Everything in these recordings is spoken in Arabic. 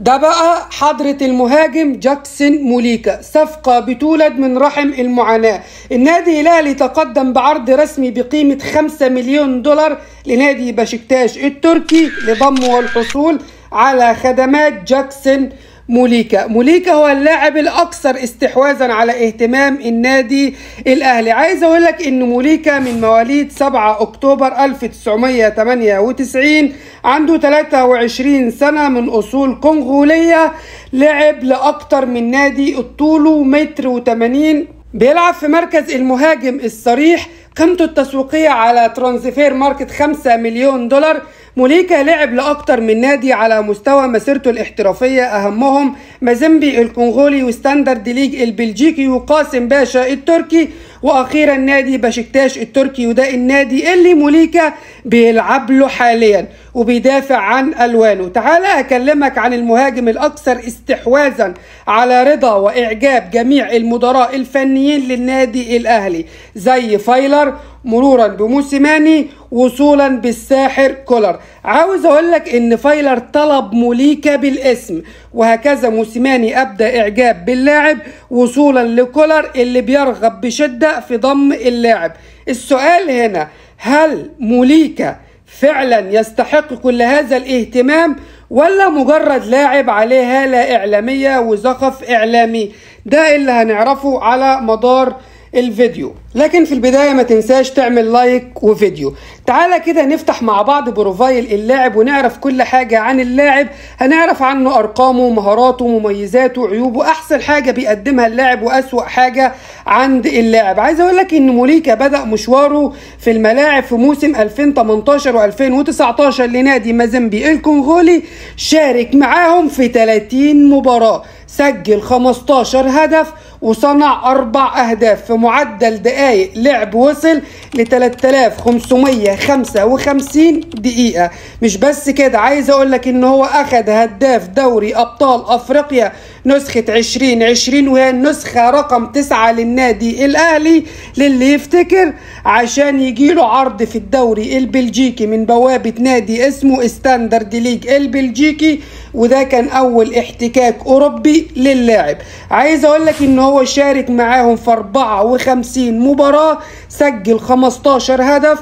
ده بقى حضرة المهاجم جاكسون موليكا، صفقة بتولد من رحم المعاناة. النادي الأهلي تقدم بعرض رسمي بقيمة 5 مليون دولار لنادي بشكتاش التركي لضمه والحصول على خدمات جاكسون موليكا. موليكا هو اللاعب الأكثر استحواذا على اهتمام النادي الأهلي. عايز أقول لك إن موليكا من مواليد 7 أكتوبر 1998، عنده 23 سنة، من أصول كونغولية، لعب لأكتر من نادي، طوله 1.80 متر، بيلعب في مركز المهاجم الصريح. قيمته التسويقية على ترانسفير ماركت 5 مليون دولار. موليكا لعب لأكتر من نادي على مستوى مسيرته الاحترافية، أهمهم مازيمبي الكونغولي وستاندرد ليج البلجيكي وقاسم باشا التركي، وأخيرا نادي بشكتاش التركي، وده النادي اللي موليكا بيلعب له حاليا وبيدافع عن ألوانه. تعال أكلمك عن المهاجم الأكثر استحواذا على رضا وإعجاب جميع المدراء الفنيين للنادي الأهلي، زي فايلر مرورا بموسيماني وصولا بالساحر كولر. عاوز اقول لك ان فايلر طلب موليكا بالاسم، وهكذا موسيماني ابدى اعجاب باللاعب وصولا لكولر اللي بيرغب بشدة في ضم اللاعب. السؤال هنا، هل موليكا فعلا يستحق كل هذا الاهتمام ولا مجرد لاعب عليه هالة إعلامية وزخف إعلامي؟ ده اللي هنعرفه على مدار الفيديو. لكن في البداية ما تنساش تعمل لايك وفيديو. تعالى كده نفتح مع بعض بروفايل اللاعب ونعرف كل حاجة عن اللاعب. هنعرف عنه أرقامه، مهاراته، مميزاته، عيوبه، أحسن حاجة بيقدمها اللاعب وأسوأ حاجة عند اللاعب. عايز أقول لك إن موليكا بدأ مشواره في الملاعب في موسم 2018 و2019 لنادي مازيمبي الكونغولي، شارك معاهم في 30 مباراة، سجل 15 هدف وصنع 4 أهداف في معدل دقائق لعب وصل ل 3555 دقيقة. مش بس كده، عايز اقول لك ان هو اخذ هداف دوري ابطال افريقيا نسخة 2020، وهي النسخة رقم 9 للنادي الاهلي للي يفتكر، عشان يجيله عرض في الدوري البلجيكي من بوابة نادي اسمه ستاندرد ليج البلجيكي، وده كان اول احتكاك اوروبي للاعب. عايز اقول لك ان هو شارك معاهم في 54 مباراة، سجل 15 هدف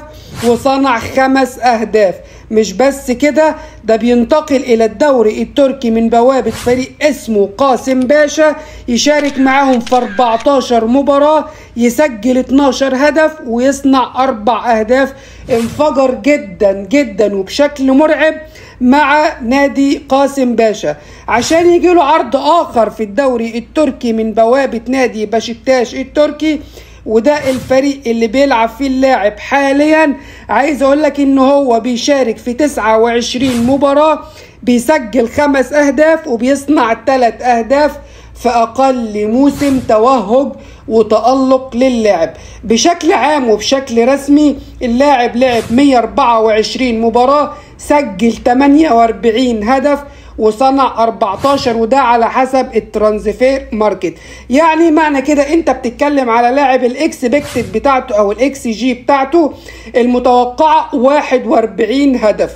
وصنع 5 أهداف. مش بس كده، ده بينتقل إلى الدوري التركي من بوابة فريق اسمه قاسم باشا، يشارك معاهم في 14 مباراة، يسجل 12 هدف ويصنع 4 أهداف. انفجر جدا جدا وبشكل مرعب مع نادي قاسم باشا، عشان يجيله عرض آخر في الدوري التركي من بوابة نادي بشكتاش التركي، وده الفريق اللي بيلعب فيه اللاعب حاليا. عايز اقول لك ان هو بيشارك في 29 مباراة، بيسجل 5 أهداف وبيصنع 3 أهداف في أقل موسم توهج وتألق للاعب. بشكل عام وبشكل رسمي اللاعب لعب 124 مباراة، سجل 48 هدف وصنع 14، وده على حسب الترانسفير ماركت. يعني معنى كده انت بتتكلم على لاعب الاكسبكتد بتاعته او الاكس جي بتاعته المتوقعة 41 هدف،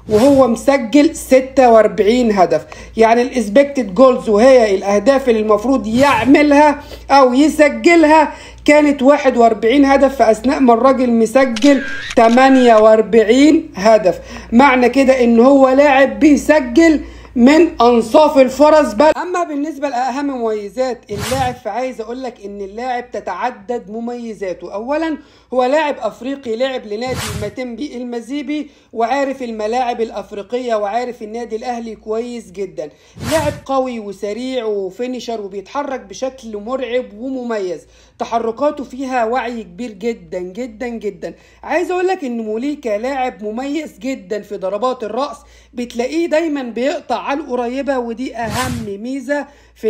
وهو مسجل 46 هدف. يعني الاسبكتد جولز، وهي الاهداف اللي المفروض يعملها او يسجلها، كانت 41 هدف في اثناء ما الراجل مسجل 48 هدف. معنى كده ان هو لاعب بيسجل من انصاف الفرص. بل اما بالنسبه لاهم مميزات اللاعب، فعايز اقول لك ان اللاعب تتعدد مميزاته. اولا هو لاعب افريقي، لعب لنادي مازيمبي المازيبي، وعارف الملاعب الافريقيه وعارف النادي الاهلي كويس جدا. لاعب قوي وسريع وفينيشر وبيتحرك بشكل مرعب ومميز، تحركاته فيها وعي كبير جدا جدا جدا. عايز اقول لك ان موليكا لاعب مميز جدا في ضربات الراس، بتلاقيه دايما بيقطع على القريبه، ودي اهم ميزه في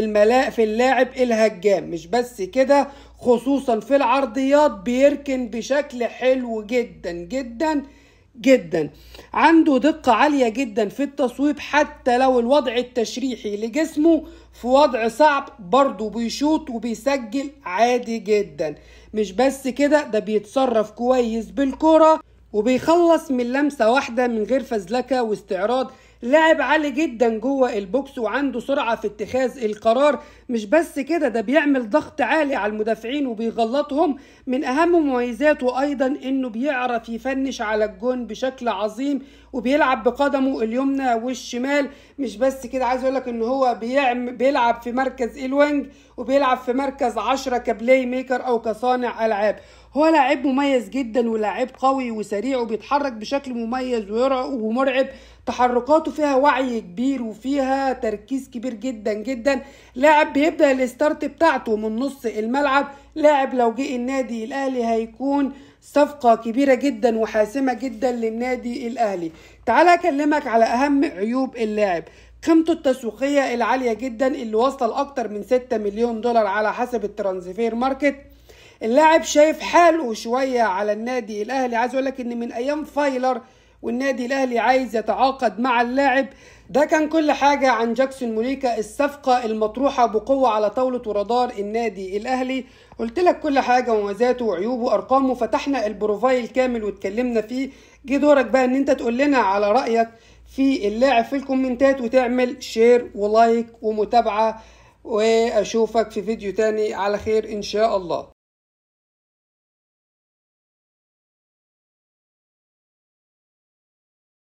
اللاعب الهجام. مش بس كده، خصوصا في العرضيات بيركن بشكل حلو جدا جدا جدا. عنده دقة عالية جدا في التصويب، حتى لو الوضع التشريحي لجسمه في وضع صعب برضه بيشوط وبيسجل عادي جدا. مش بس كده، ده بيتصرف كويس بالكرة وبيخلص من لمسة واحدة من غير فزلكة واستعراض. لاعب عالي جدا جوه البوكس وعنده سرعة في اتخاذ القرار. مش بس كده، ده بيعمل ضغط عالي على المدافعين وبيغلطهم. من اهم مميزاته ايضا انه بيعرف يفنش على الجون بشكل عظيم، وبيلعب بقدمه اليمنى والشمال. مش بس كده، عايز اقولك ان هو بيلعب في مركز الوينج، وبيلعب في مركز 10 كبلاي ميكر او كصانع العاب. هو لاعب مميز جدا ولاعب قوي وسريع وبيتحرك بشكل مميز ومرعب. تحركاته فيها وعي كبير وفيها تركيز كبير جدا جدا. لاعب بيبدأ الستارت بتاعته من نص الملعب. لاعب لو جه النادي الاهلي هيكون صفقة كبيرة جدا وحاسمة جدا للنادي الاهلي. تعال اكلمك على اهم عيوب اللاعب. قيمته التسويقية العالية جدا اللي واصلة لأكتر من 6 مليون دولار على حسب الترانسفير ماركت. اللاعب شايف حاله شوية على النادي الاهلي. عايز اقولك ان من ايام فايلر والنادي الاهلي عايز يتعاقد مع اللاعب. ده كان كل حاجة عن جاكسون موليكا، الصفقة المطروحة بقوة على طاولة ورادار النادي الاهلي. قلت لك كل حاجة، مميزاته وعيوبه وارقامه، فتحنا البروفايل كامل واتكلمنا فيه. جه دورك بقى ان انت تقول لنا على رأيك في اللاعب في الكومنتات، وتعمل شير ولايك ومتابعة. واشوفك في فيديو تاني على خير ان شاء الله.